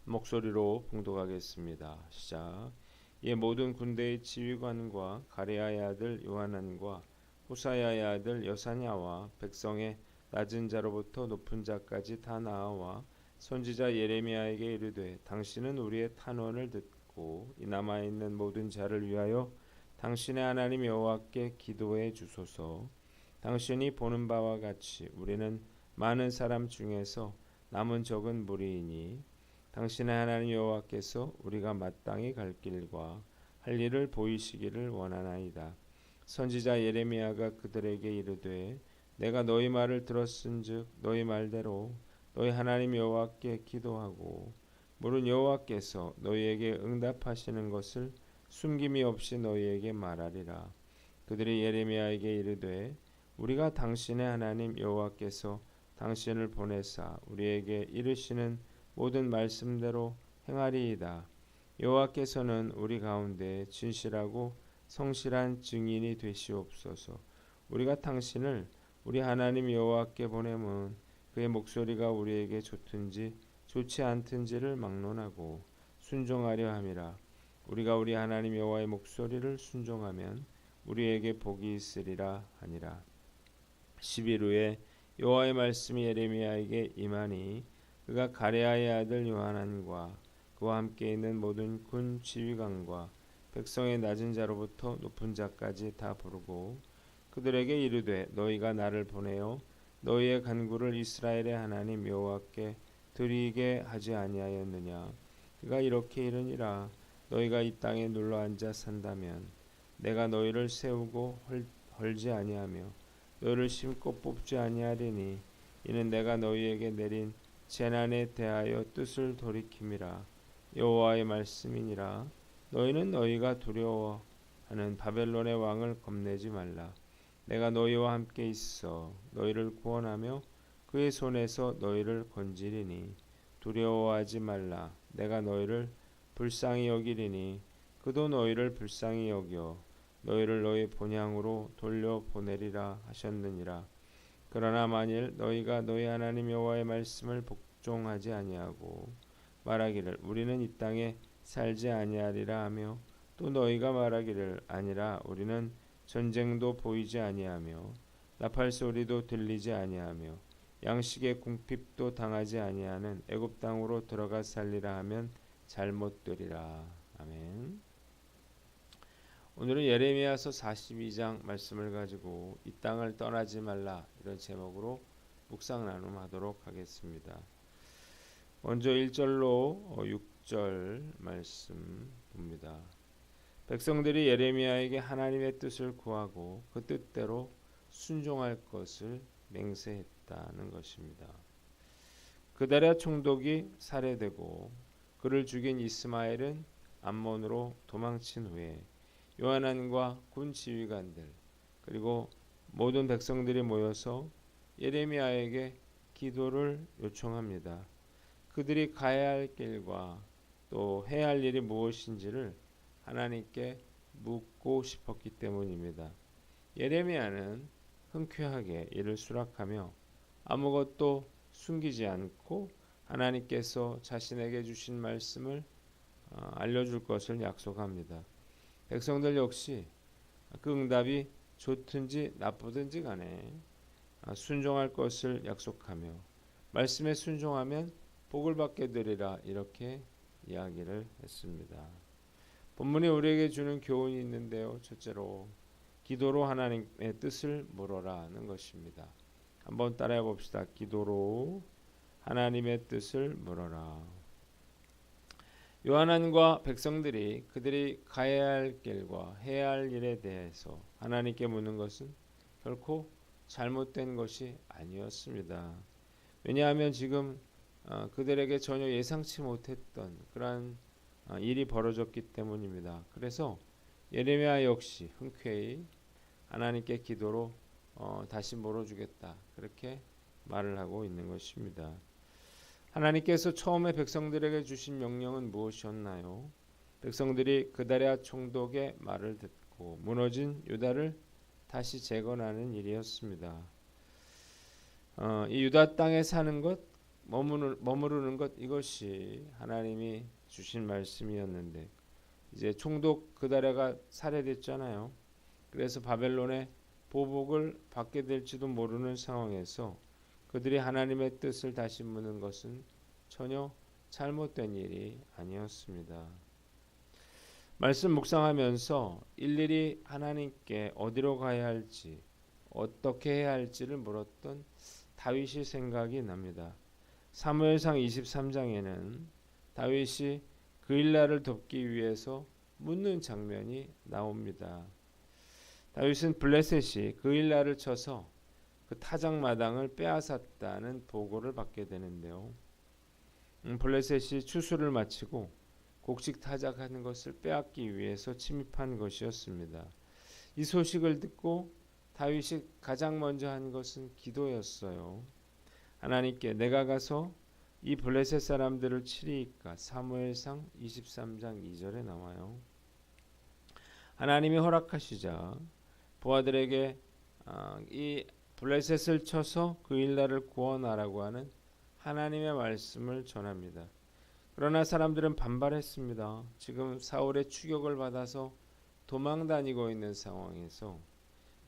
목소리로 봉독하겠습니다. 시작. 이에 모든 군대의 지휘관과 가레야의 아들 요하난과 호사야의 아들 여사냐와 백성의 낮은 자로부터 높은 자까지 다 나아와 선지자 예레미야에게 이르되 당신은 우리의 탄원을 듣고 이 남아 있는 모든 자를 위하여 당신의 하나님 여호와께 기도해 주소서. 당신이 보는 바와 같이 우리는 많은 사람 중에서 남은 적은 무리이니 당신의 하나님 여호와께서 우리가 마땅히 갈 길과 할 일을 보이시기를 원하나이다. 선지자 예레미야가 그들에게 이르되 내가 너희 말을 들었은즉 너희 말대로 너희 하나님 여호와께 기도하고 물은 여호와께서 너희에게 응답하시는 것을 숨김이 없이 너희에게 말하리라. 그들이 예레미야에게 이르되 우리가 당신의 하나님 여호와께서 당신을 보내사 우리에게 이르시는 모든 말씀대로 행하리이다. 여호와께서는 우리 가운데 진실하고 성실한 증인이 되시옵소서. 우리가 당신을 우리 하나님 여호와께 보내면 그의 목소리가 우리에게 좋든지 좋지 않든지를 막론하고 순종하려 함이라. 우리가 우리 하나님 여호와의 목소리를 순종하면 우리에게 복이 있으리라 하니라. 10일 후에 여호와의 말씀이 예레미야에게 임하니 그가 가레야의 아들 요하난과 그와 함께 있는 모든 군 지휘관과 백성의 낮은 자로부터 높은 자까지 다 부르고 그들에게 이르되 너희가 나를 보내어 너희의 간구를 이스라엘의 하나님 여호와께 드리게 하지 아니하였느냐. 그가 이렇게 이르니라. 너희가 이 땅에 눌러 앉아 산다면 내가 너희를 세우고 헐지 아니하며 너희를 심고 뽑지 아니하리니 이는 내가 너희에게 내린 재난에 대하여 뜻을 돌이킴이라. 여호와의 말씀이니라. 너희는 너희가 두려워하는 바벨론의 왕을 겁내지 말라. 내가 너희와 함께 있어 너희를 구원하며 그의 손에서 너희를 건지리니 두려워하지 말라. 내가 너희를 불쌍히 여기리니 그도 너희를 불쌍히 여겨 너희를 너희 본향으로 돌려보내리라 하셨느니라. 그러나 만일 너희가 너희 하나님 여호와의 말씀을 복종하지 아니하고 말하기를 우리는 이 땅에 살지 아니하리라 하며 또 너희가 말하기를 아니라 우리는 전쟁도 보이지 아니하며 나팔 소리도 들리지 아니하며 양식의 궁핍도 당하지 아니하는 애굽 땅으로 들어가 살리라 하면 잘못되리라. 아멘. 오늘은 예레미야서 42장 말씀을 가지고 이 땅을 떠나지 말라 이런 제목으로 묵상 나눔하도록 하겠습니다. 먼저 1절로 6절 말씀 봅니다. 백성들이 예레미야에게 하나님의 뜻을 구하고 그 뜻대로 순종할 것을 맹세했다는 것입니다. 그다랴 총독이 살해되고 그를 죽인 이스마엘은 암몬으로 도망친 후에 요하난과 군 지휘관들 그리고 모든 백성들이 모여서 예레미야에게 기도를 요청합니다. 그들이 가야 할 길과 또 해야 할 일이 무엇인지를 하나님께 묻고 싶었기 때문입니다. 예레미야는 흔쾌하게 이를 수락하며 아무것도 숨기지 않고 하나님께서 자신에게 주신 말씀을 알려줄 것을 약속합니다. 백성들 역시 그 응답이 좋든지 나쁘든지 간에 순종할 것을 약속하며 말씀에 순종하면 복을 받게 되리라 이렇게 이야기를 했습니다. 본문이 우리에게 주는 교훈이 있는데요. 첫째로 기도로 하나님의 뜻을 물어라는 것입니다. 한번 따라해 봅시다. 기도로 하나님의 뜻을 물어라. 요한안과 백성들이 그들이 가야 할 길과 해야 할 일에 대해서 하나님께 묻는 것은 결코 잘못된 것이 아니었습니다. 왜냐하면 지금 그들에게 전혀 예상치 못했던 그러한 일이 벌어졌기 때문입니다. 그래서 예레미야 역시 흔쾌히 하나님께 기도로 다시 물어주겠다 그렇게 말을 하고 있는 것입니다. 하나님께서 처음에 백성들에게 주신 명령은 무엇이었나요? 백성들이 그다랴 총독의 말을 듣고 무너진 유다를 다시 재건하는 일이었습니다. 이 유다 땅에 사는 것 머무르는 것, 이것이 하나님이 주신 말씀이었는데 이제 총독 그다랴가 살해됐잖아요. 그래서 바벨론의 보복을 받게 될지도 모르는 상황에서 그들이 하나님의 뜻을 다시 묻는 것은 전혀 잘못된 일이 아니었습니다. 말씀 묵상하면서 일일이 하나님께 어디로 가야 할지, 어떻게 해야 할지를 물었던 다윗이 생각이 납니다. 사무엘상 23장에는 다윗이 그일라를 돕기 위해서 묻는 장면이 나옵니다. 다윗은 블레셋이 그일라를 쳐서 그 타작마당을 빼앗았다는 보고를 받게 되는데요. 블레셋이 추수를 마치고 곡식 타작하는 것을 빼앗기 위해서 침입한 것이었습니다. 이 소식을 듣고 다윗이 가장 먼저 한 것은 기도였어요. 하나님께 내가 가서 이 블레셋 사람들을 치리이까. 사무엘상 23장 2절에 나와요. 하나님이 허락하시자 부하들에게 이 블레셋을 쳐서 그일라를 구원하라고 하는 하나님의 말씀을 전합니다. 그러나 사람들은 반발했습니다. 지금 사울의 추격을 받아서 도망 다니고 있는 상황에서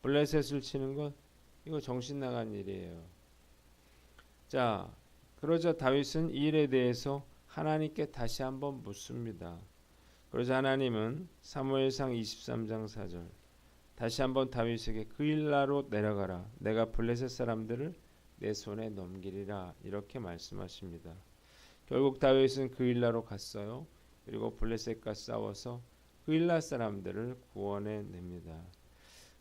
블레셋을 치는 것, 이거 정신 나간 일이에요. 자, 그러자 다윗은 이 일에 대해서 하나님께 다시 한번 묻습니다. 그러자 하나님은 사무엘상 23장 4절 다시 한번 다윗에게 그일라로 내려가라. 내가 블레셋 사람들을 내 손에 넘기리라. 이렇게 말씀하십니다. 결국 다윗은 그일라로 갔어요. 그리고 블레셋과 싸워서 그일라 사람들을 구원해냅니다.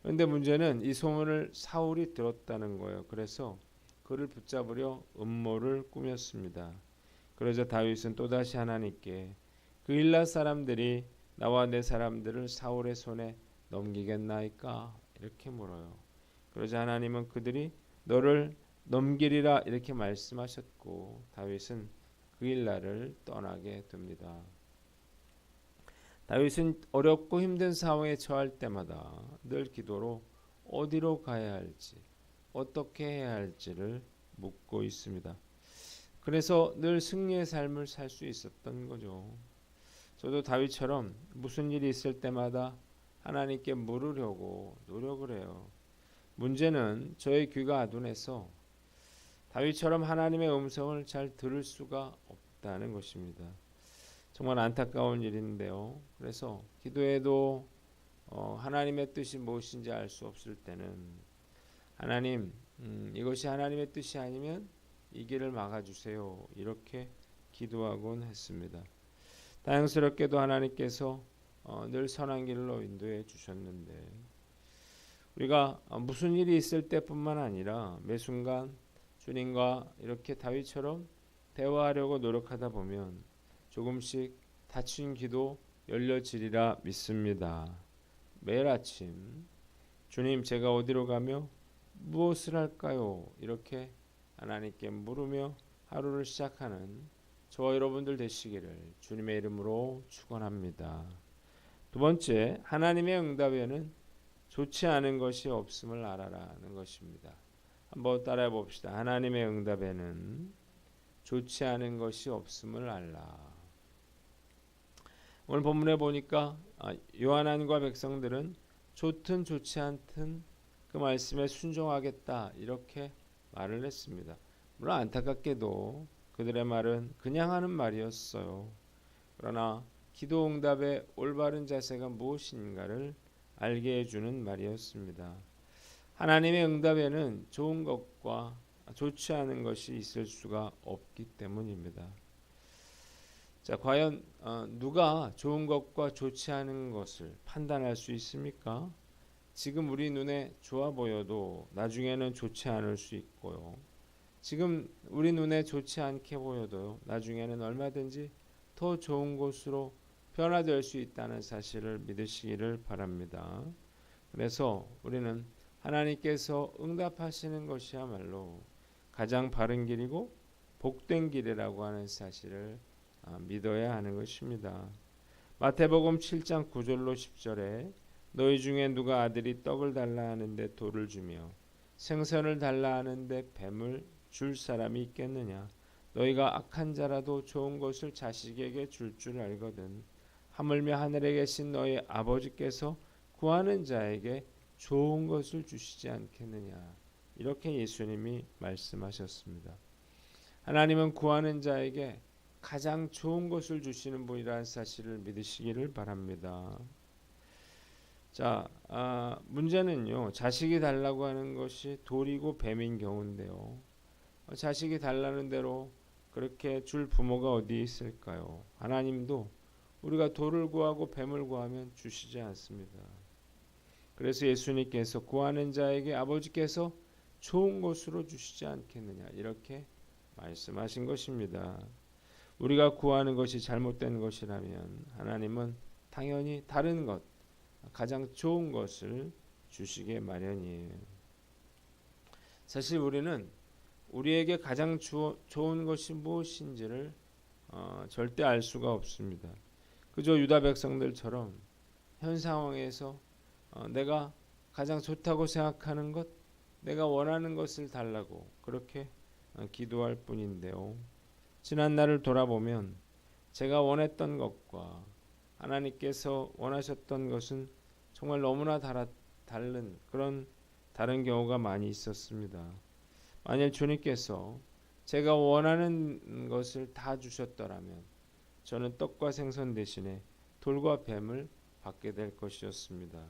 그런데 문제는 이 소문을 사울이 들었다는 거예요. 그래서 그를 붙잡으려 음모를 꾸몄습니다. 그러자 다윗은 또다시 하나님께 그일라 사람들이 나와 내 사람들을 사울의 손에 넘기겠나이까? 이렇게 물어요. 그러자 하나님은 그들이 너를 넘기리라 이렇게 말씀하셨고 다윗은 그일라를 떠나게 됩니다. 다윗은 어렵고 힘든 상황에 처할 때마다 늘 기도로 어디로 가야 할지, 어떻게 해야 할지를 묻고 있습니다. 그래서 늘 승리의 삶을 살 수 있었던 거죠. 저도 다윗처럼 무슨 일이 있을 때마다 하나님께 물으려고 노력을 해요. 문제는 저의 귀가 아둔해서 다윗처럼 하나님의 음성을 잘 들을 수가 없다는 것입니다. 정말 안타까운 일인데요. 그래서 기도해도 하나님의 뜻이 무엇인지 알 수 없을 때는 하나님, 이것이 하나님의 뜻이 아니면 이 길을 막아주세요. 이렇게 기도하곤 했습니다. 다행스럽게도 하나님께서 늘 선한 길로 인도해 주셨는데 우리가 무슨 일이 있을 때뿐만 아니라 매 순간 주님과 이렇게 다윗처럼 대화하려고 노력하다 보면 조금씩 닫힌 기도 열려지리라 믿습니다. 매일 아침 주님 제가 어디로 가며 무엇을 할까요? 이렇게 하나님께 물으며 하루를 시작하는 저와 여러분들 되시기를 주님의 이름으로 축원합니다. 두 번째, 하나님의 응답에는 좋지 않은 것이 없음을 알아라는 것입니다. 한번 따라해 봅시다. 하나님의 응답에는 좋지 않은 것이 없음을 알라. 오늘 본문에 보니까 요한안과 백성들은 좋든 좋지 않든 그 말씀에 순종하겠다 이렇게 말을 했습니다. 물론 안타깝게도 그들의 말은 그냥 하는 말이었어요. 그러나 기도 응답의 올바른 자세가 무엇인가를 알게 해주는 말이었습니다. 하나님의 응답에는 좋은 것과 좋지 않은 것이 있을 수가 없기 때문입니다. 자, 과연 누가 좋은 것과 좋지 않은 것을 판단할 수 있습니까? 지금 우리 눈에 좋아 보여도 나중에는 좋지 않을 수 있고요. 지금 우리 눈에 좋지 않게 보여도 나중에는 얼마든지 더 좋은 곳으로 변화될 수 있다는 사실을 믿으시기를 바랍니다. 그래서 우리는 하나님께서 응답하시는 것이야말로 가장 바른 길이고 복된 길이라고 하는 사실을 믿어야 하는 것입니다. 마태복음 7장 9절로 10절에 너희 중에 누가 아들이 떡을 달라 하는데 돌을 주며 생선을 달라 하는데 뱀을 줄 사람이 있겠느냐? 너희가 악한 자라도 좋은 것을 자식에게 줄 줄 알거든. 하물며 하늘에 계신 너희 아버지께서 구하는 자에게 좋은 것을 주시지 않겠느냐. 이렇게 예수님이 말씀하셨습니다. 하나님은 구하는 자에게 가장 좋은 것을 주시는 분이라는 사실을 믿으시기를 바랍니다. 자, 문제는요. 자식이 달라고 하는 것이 돌이고 뱀인 경우인데요. 자식이 달라는 대로 그렇게 줄 부모가 어디 있을까요? 하나님도 우리가 돌을 구하고 뱀을 구하면 주시지 않습니다. 그래서 예수님께서 구하는 자에게 아버지께서 좋은 것으로 주시지 않겠느냐 이렇게 말씀하신 것입니다. 우리가 구하는 것이 잘못된 것이라면 하나님은 당연히 다른 것, 가장 좋은 것을 주시게 마련이에요. 사실 우리는 우리에게 가장 좋은 것이 무엇인지를 절대 알 수가 없습니다. 그저 유다 백성들처럼 현 상황에서 내가 가장 좋다고 생각하는 것, 내가 원하는 것을 달라고 그렇게 기도할 뿐인데요. 지난 날을 돌아보면 제가 원했던 것과 하나님께서 원하셨던 것은 정말 너무나 다른 그런 다른 경우가 많이 있었습니다. 만일 주님께서 제가 원하는 것을 다 주셨더라면 저는 떡과 생선 대신에 돌과 뱀을 받게 될 것이었습니다.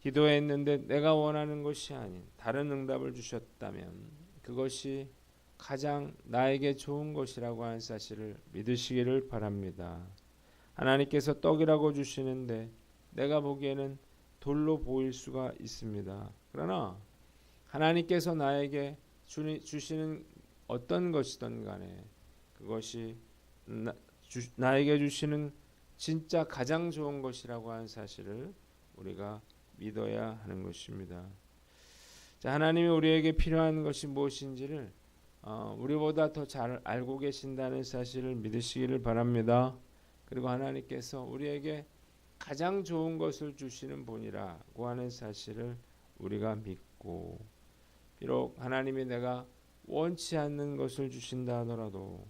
기도했는데 내가 원하는 것이 아닌 다른 응답을 주셨다면 그것이 가장 나에게 좋은 것이라고 하는 사실을 믿으시기를 바랍니다. 하나님께서 떡이라고 주시는데 내가 보기에는 돌로 보일 수가 있습니다. 그러나 하나님께서 나에게 주시는 어떤 것이든 간에 그것이 나에게 주시는 진짜 가장 좋은 것이라고 하는 사실을 우리가 믿어야 하는 것입니다. 자, 하나님이 우리에게 필요한 것이 무엇인지를 우리보다 더 잘 알고 계신다는 사실을 믿으시기를 바랍니다. 그리고 하나님께서 우리에게 가장 좋은 것을 주시는 분이라고 하는 사실을 우리가 믿고 비록 하나님이 내가 원치 않는 것을 주신다 하더라도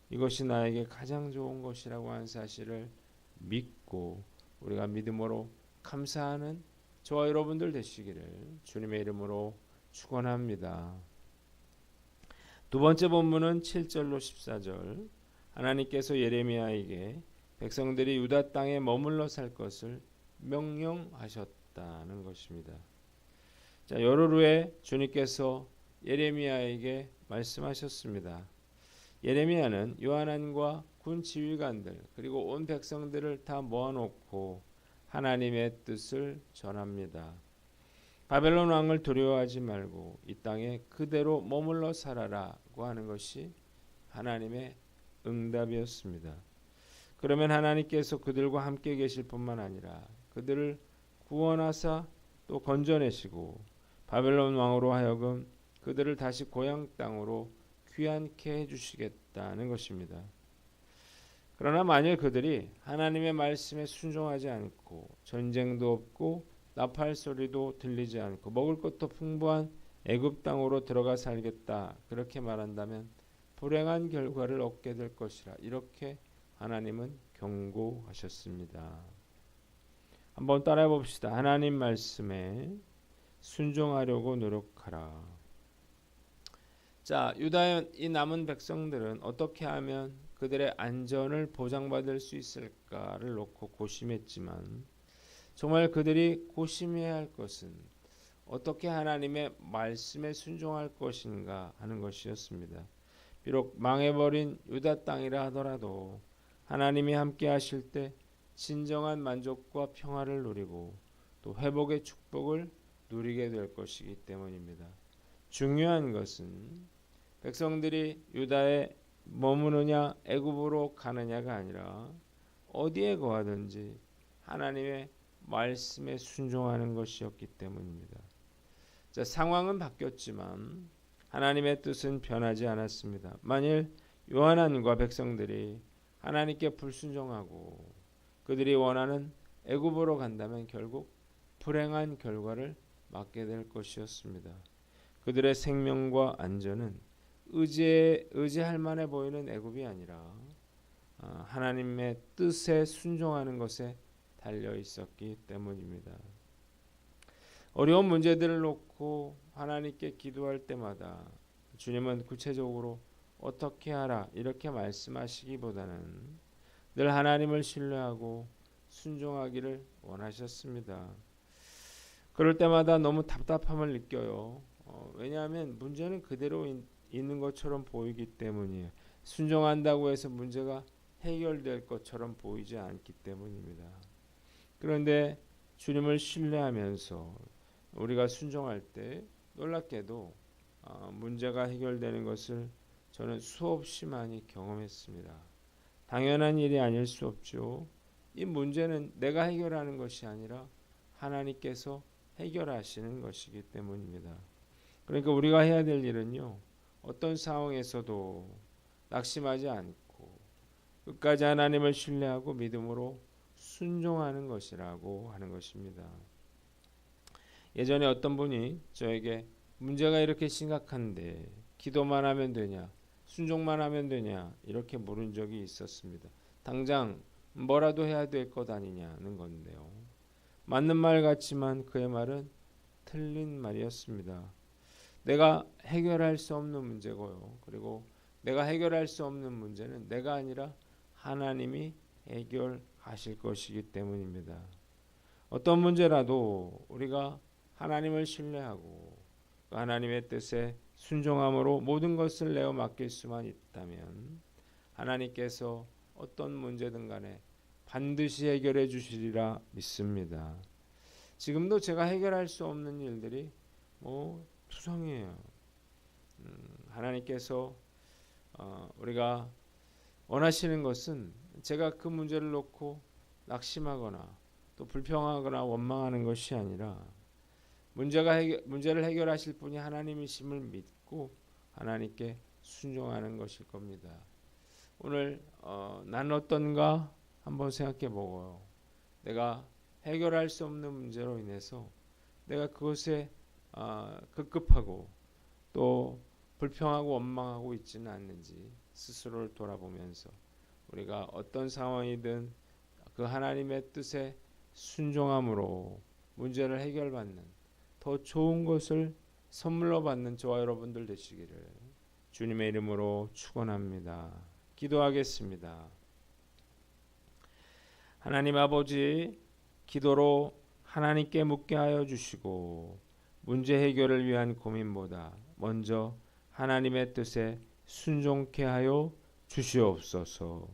이것이 나에게 가장 좋은 것이라고 하는 사실을 믿고 우리가 믿음으로 감사하는 저와 여러분들 되시기를 주님의 이름으로 축원합니다. 두 번째 본문은 7절로 14절. 하나님께서 예레미야에게 백성들이 유다 땅에 머물러 살 것을 명령하셨다는 것입니다. 자, 열흘 후에 주님께서 예레미야에게 말씀하셨습니다. 예레미야는 요하난과 군 지휘관들 그리고 온 백성들을 다 모아놓고 하나님의 뜻을 전합니다. 바벨론 왕을 두려워하지 말고 이 땅에 그대로 머물러 살아라고 하는 것이 하나님의 응답이었습니다. 그러면 하나님께서 그들과 함께 계실 뿐만 아니라 그들을 구원하사 또 건져내시고 바벨론 왕으로 하여금 그들을 다시 고향 땅으로 귀환케 해주시겠다는 것입니다. 그러나 만일 그들이 하나님의 말씀에 순종하지 않고 전쟁도 없고 나팔 소리도 들리지 않고 먹을 것도 풍부한 애굽 땅으로 들어가 살겠다 그렇게 말한다면 불행한 결과를 얻게 될 것이라 이렇게 하나님은 경고하셨습니다. 한번 따라해 봅시다. 하나님 말씀에 순종하려고 노력하라. 자, 유다의 이 남은 백성들은 어떻게 하면 그들의 안전을 보장받을 수 있을까를 놓고 고심했지만 정말 그들이 고심해야 할 것은 어떻게 하나님의 말씀에 순종할 것인가 하는 것이었습니다. 비록 망해버린 유다 땅이라 하더라도 하나님이 함께 하실 때 진정한 만족과 평화를 누리고 또 회복의 축복을 누리게 될 것이기 때문입니다. 중요한 것은 백성들이 유다에 머무느냐 애굽으로 가느냐가 아니라 어디에 거하든지 하나님의 말씀에 순종하는 것이었기 때문입니다. 자, 상황은 바뀌었지만 하나님의 뜻은 변하지 않았습니다. 만일 요한안과 백성들이 하나님께 불순종하고 그들이 원하는 애굽으로 간다면 결국 불행한 결과를 맞게 될 것이었습니다. 그들의 생명과 안전은 의지할 만해 보이는 애굽이 아니라 하나님의 뜻에 순종하는 것에 달려 있었기 때문입니다. 어려운 문제들을 놓고 하나님께 기도할 때마다 주님은 구체적으로 어떻게 하라 이렇게 말씀하시기보다는 늘 하나님을 신뢰하고 순종하기를 원하셨습니다. 그럴 때마다 너무 답답함을 느껴요. 왜냐하면 문제는 그대로 있는 것처럼 보이기 때문이에요. 순종한다고 해서 문제가 해결될 것처럼 보이지 않기 때문입니다. 그런데 주님을 신뢰하면서 우리가 순종할 때 놀랍게도 문제가 해결되는 것을 저는 수없이 많이 경험했습니다. 당연한 일이 아닐 수 없죠. 이 문제는 내가 해결하는 것이 아니라 하나님께서 해결하시는 것이기 때문입니다. 그러니까 우리가 해야 될 일은요, 어떤 상황에서도 낙심하지 않고 끝까지 하나님을 신뢰하고 믿음으로 순종하는 것이라고 하는 것입니다. 예전에 어떤 분이 저에게 문제가 이렇게 심각한데 기도만 하면 되냐, 순종만 하면 되냐 이렇게 물은 적이 있었습니다. 당장 뭐라도 해야 될 것 아니냐는 건데요. 맞는 말 같지만 그의 말은 틀린 말이었습니다. 내가 해결할 수 없는 문제고요. 그리고 내가 해결할 수 없는 문제는 내가 아니라 하나님이 해결하실 것이기 때문입니다. 어떤 문제라도 우리가 하나님을 신뢰하고 하나님의 뜻에 순종함으로 모든 것을 내어 맡길 수만 있다면 하나님께서 어떤 문제든 간에 반드시 해결해 주시리라 믿습니다. 지금도 제가 해결할 수 없는 일들이 투성이에요. 하나님께서 우리가 원하시는 것은 제가 그 문제를 놓고 낙심하거나 또 불평하거나 원망하는 것이 아니라 문제를 해결하실 분이 하나님이심을 믿고 하나님께 순종하는 것일 겁니다. 오늘 나는 어떤가 한번 생각해 보고요. 내가 해결할 수 없는 문제로 인해서 내가 그것에 급급하고 또 불평하고 원망하고 있지는 않는지 스스로를 돌아보면서 우리가 어떤 상황이든 그 하나님의 뜻에 순종함으로 문제를 해결받는 더 좋은 것을 선물로 받는 저와 여러분들 되시기를 주님의 이름으로 축원합니다. 기도하겠습니다. 하나님 아버지, 기도로 하나님께 묻게 하여 주시고 문제 해결을 위한 고민보다 먼저 하나님의 뜻에 순종케 하여 주시옵소서.